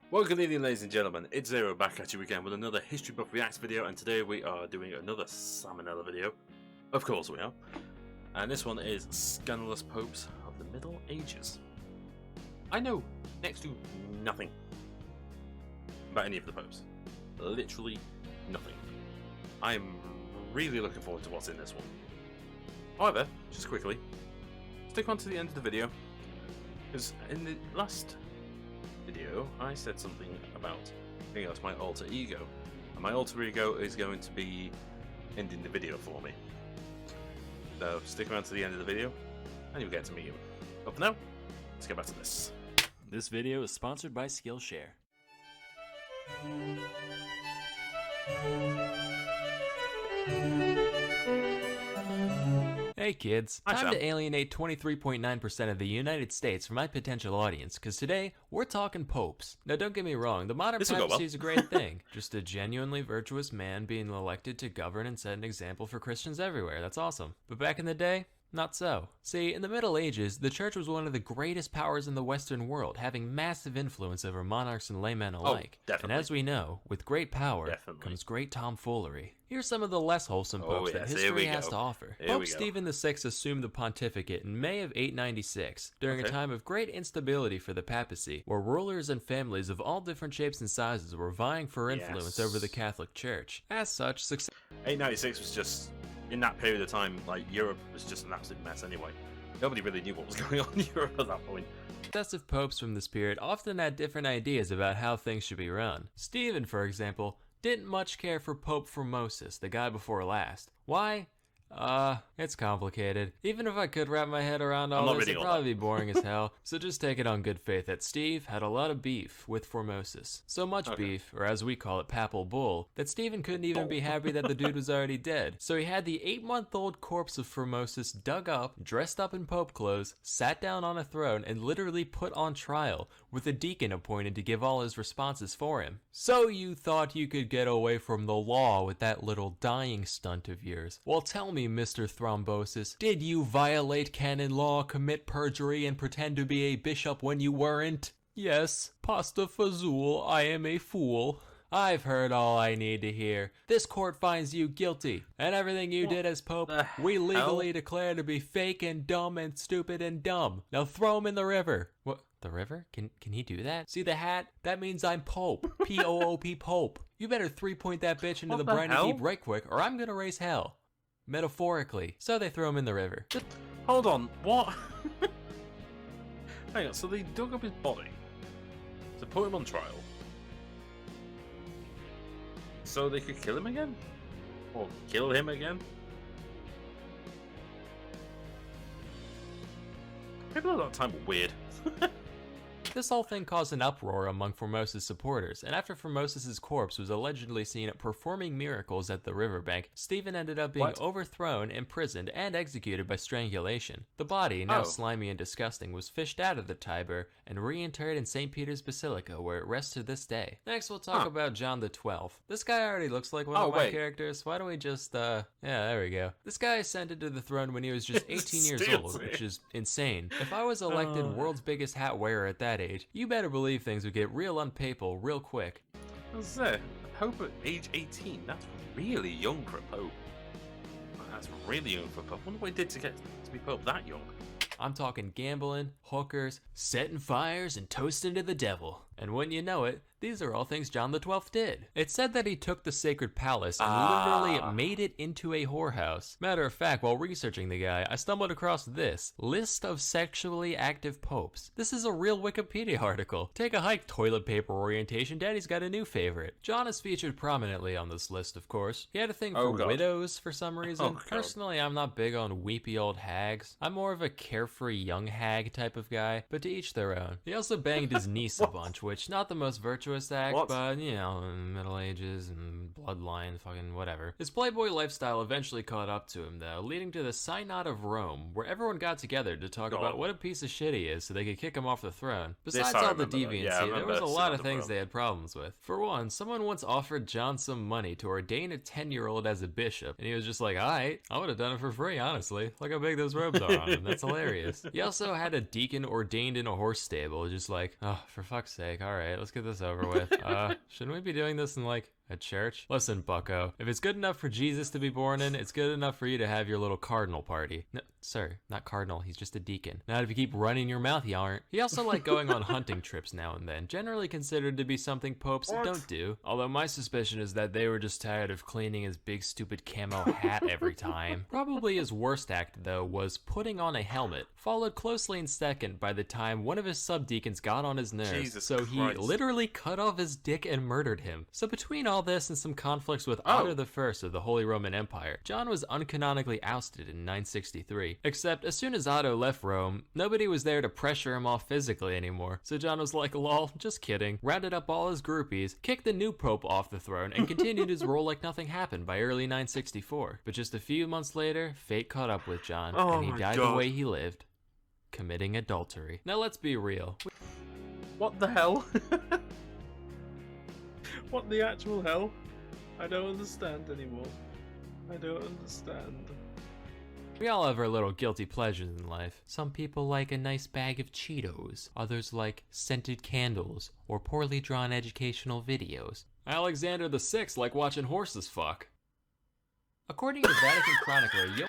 Well, good evening, ladies and gentlemen. It's Zero back at you again with another History Buff Reacts video, and today we are doing another Salmonella video. Of course we are. And this one is Scandalous Popes of the Middle Ages. I know next to nothing about any of the popes. Literally nothing. I'm really looking forward to what's in this one. However, just quickly, stick on to the end of the video, because in the last video I said something about bringing out my alter ego, and my alter ego is going to be ending the video for me. So stick around to the end of the video and you'll get to meet him. But for now, let's get back to this. This video is sponsored by Skillshare. Hey kids, Hi, time Sam. to alienate 23.9% of the United States from my potential audience, because today, we're talking popes. Now don't get me wrong, the modern This will go papacy well. is a great thing. Just a genuinely virtuous man being elected to govern and set an example for Christians everywhere, that's awesome. But back in the day, not so. See, in the Middle Ages, the church was one of the greatest powers in the Western world, having massive influence over monarchs and laymen alike. definitely. And as we know, with great power Definitely. comes great tomfoolery. Here's some of the less wholesome popes that yes, here we history has go. to offer. Here Pope we go. Stephen VI assumed the pontificate in May of 896, during a Okay. time of great instability for the papacy, where rulers and families of all different shapes and sizes were vying for influence over the Yes. Catholic Church. As such, 896 was just, in that period of time, like, Europe was just an absolute mess anyway. Nobody really knew what was going on in Europe at that point. successive popes from this period often had different ideas about how things should be run. Stephen, for example, didn't much care for Pope Formosus, the guy before last. Why? It's complicated. Even if I could wrap my head around I'm all not this, reading it'd all probably be boring as hell, so just take it on good faith that Steve had a lot of beef with Formosus. So much beef, or as we call it, papal bull, that Stephen couldn't even be happy that the dude was already dead. So he had the 8-month-old corpse of Formosus dug up, dressed up in pope clothes, sat down on a throne, and literally put on trial, with a deacon appointed to give all his responses for him. So you thought you could get away from the law with that little dying stunt of yours. Well, tell me, Mr. Thrombosis, did you violate canon law, commit perjury, and pretend to be a bishop when you weren't? Yes, pasta fazool, I am a fool. I've heard all I need to hear. This court finds you guilty, and everything you did as pope, the we legally hell? declare to be fake and dumb and stupid and dumb. Now throw him in the river. What? The river? Can he do that? See the hat? That means I'm Pope. P-O-O-P Pope. You better 3-point that bitch into What the the briny hell? deep right quick, or I'm gonna raise hell. Metaphorically. So they throw him in the river. Hold on, what? Hang on, so they dug up his body to put him on trial so they could kill him again? Or kill him again? People at that time were weird. This whole thing caused an uproar among Formosus supporters, and after Formosus's corpse was allegedly seen performing miracles at the riverbank, Stephen ended up being What? overthrown, imprisoned, and executed by strangulation. The body, now Oh. slimy and disgusting, was fished out of the Tiber and reinterred in St. Peter's Basilica, where it rests to this day. Next, we'll talk about John XII. This guy already looks like one of my wait. characters. Why don't we just, yeah, there we go. This guy ascended to the throne when he was just 18 years Steals old, it. which is insane. If I was elected world's biggest hat wearer at that age, you better believe things would get real unpapal real quick. What's that? A pope at age 18? That's really young for a pope. That's really young for a pope. I wonder what he did to get to be pope that young. I'm talking gambling, hookers, setting fires, and toasting to the devil. And wouldn't you know it, these are all things John XII did. It's said that he took the sacred palace and literally made it into a whorehouse. Matter of fact, while researching the guy, I stumbled across this list of sexually active popes. This is a real Wikipedia article. Take a hike, toilet paper orientation. Daddy's got a new favorite. John is featured prominently on this list, of course. He had a thing Oh, for God. widows for some reason. Oh, God. Personally, I'm not big on weepy old hags. I'm more of a carefree young hag type of guy, but to each their own. He also banged his niece a bunch, which not the most virtuous act, What? but you know, Middle Ages and bloodline, fucking whatever. His playboy lifestyle eventually caught up to him though, leading to the Synod of Rome, where everyone got together to talk God. about what a piece of shit he is so they could kick him off the throne. This Besides I all the remember, though. deviancy, Yeah, I there remember was a lot Synod of of things Rome. they had problems with. For one, someone once offered John some money to ordain a 10-year-old as a bishop, and he was just like, alright, I would have done it for free, honestly. Look how big those robes are on him, that's hilarious. He also had a deacon ordained in a horse stable, just like, oh, for fuck's sake. like, alright, let's get this over with. Shouldn't we be doing this in, like, a church? Listen, bucko, if it's good enough for Jesus to be born in, it's good enough for you to have your little cardinal party. No, sir, not cardinal, he's just a deacon. Not if you keep running your mouth, you aren't. He also liked going on hunting trips now and then, generally considered to be something popes don't do. Although my suspicion is that they were just tired of cleaning his big stupid camo hat every time. Probably his worst act, though, was putting on a helmet, followed closely in second by the time one of his subdeacons got on his nerves. Jesus so Christ. He literally cut off his dick and murdered him. So between all this and some conflicts with Otto I of the Holy Roman Empire, John was uncanonically ousted in 963. Except as soon as Otto left Rome, nobody was there to pressure him off physically anymore. So John was like, lol, just kidding, rounded up all his groupies, kicked the new pope off the throne, and continued his role like nothing happened by early 964. But just a few months later, fate caught up with John, and he died the way he lived, committing adultery. Now let's be real. What the hell? What the actual hell? I don't understand anymore. I don't understand. We all have our little guilty pleasures in life. Some people like a nice bag of Cheetos. Others like scented candles or poorly drawn educational videos. Alexander VI liked watching horses fuck. According to Vatican chronicler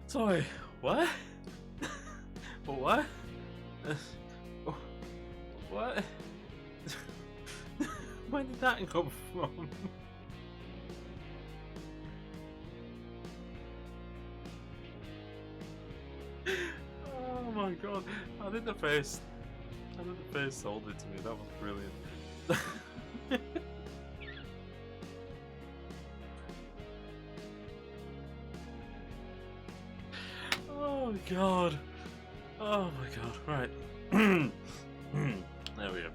Sorry, what? What? What? Where did that come from? Oh my god, I think the face sold it to me, that was brilliant. Oh god. Oh my god. Right. There we go.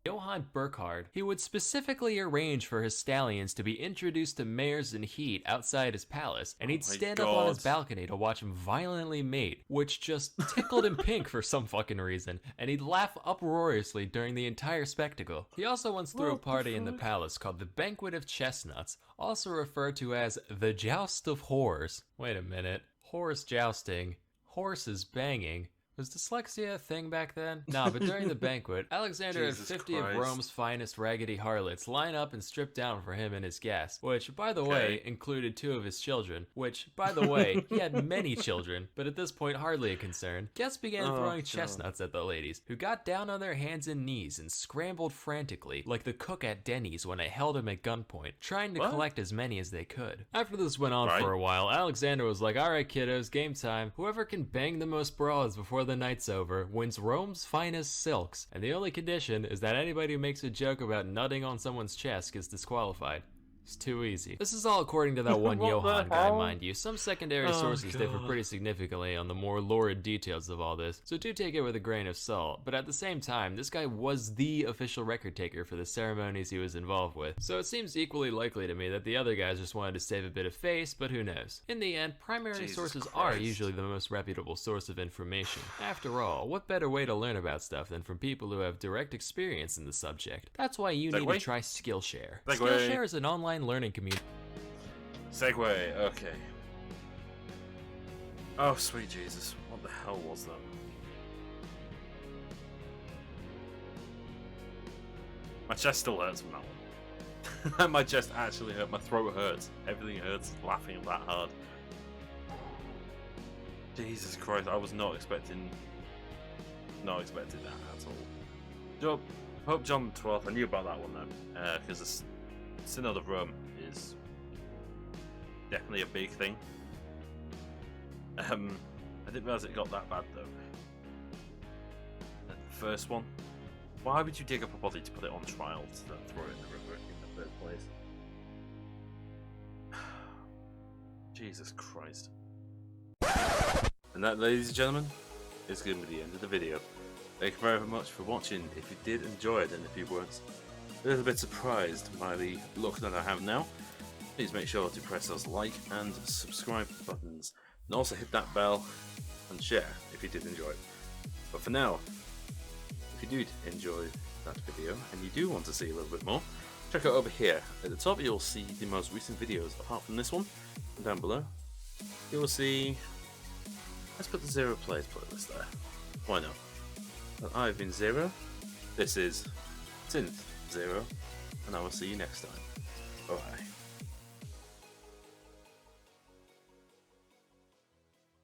Johann Burkhard. He would specifically arrange for his stallions to be introduced to mares in heat outside his palace, and he'd stand up on his balcony to watch them violently mate, which just tickled him pink for some fucking reason, and he'd laugh uproariously during the entire spectacle. He also once threw a party in the palace called the Banquet of Chestnuts, also referred to as the Joust of Whores. Wait a minute. Horse jousting. Horses banging. Was dyslexia a thing back then? Nah, but during the banquet, Alexander had 50 of Rome's finest raggedy harlots line up and strip down for him and his guests, which, by the way, included 2 of his children, which, by the way, he had many children, but at this point hardly a concern. Guests began throwing chestnuts at the ladies, who got down on their hands and knees and scrambled frantically, like the cook at Denny's when I held him at gunpoint, trying to collect as many as they could. After this went on for a while, Alexander was like, alright kiddos, game time. Whoever can bang the most broads before the night's over wins Rome's finest silks, and the only condition is that anybody who makes a joke about nutting on someone's chest gets disqualified. It's too easy. This is all according to that one Johann guy, mind you. Some secondary sources differ pretty significantly on the more lurid details of all this, so do take it with a grain of salt. But at the same time, this guy was the official record taker for the ceremonies he was involved with, so it seems equally likely to me that the other guys just wanted to save a bit of face, but who knows. In the end, primary sources are usually the most reputable source of information. After all, what better way to learn about stuff than from people who have direct experience in the subject? That's why you need to try Skillshare. Skillshare is an online learning community. Segway, okay. Oh, sweet Jesus. What the hell was that? My chest still hurts from that one. My chest actually hurt. My throat hurts. Everything hurts laughing that hard. Jesus Christ, I was not expecting that at all. Pope John XII, I knew about that one though, because the Synod of Rome is definitely a big thing. I didn't realise it got that bad though. The first one. Why would you dig up a body to put it on trial to then throw it in the river in the first place? Jesus Christ. And that, ladies and gentlemen, is going to be the end of the video. Thank you very much for watching. If you did enjoy it, and if you weren't a little bit surprised by the look that I have now, please make sure to press those like and subscribe buttons, and also hit that bell and share if you did enjoy it. But for now, if you did enjoy that video and you do want to see a little bit more, check out over here. At the top you'll see the most recent videos apart from this one. And down below you'll see, let's put the Zero Plays playlist there. Why not? Well, I've been Zero, this is Synth Zero, and I will see you next time. Bye.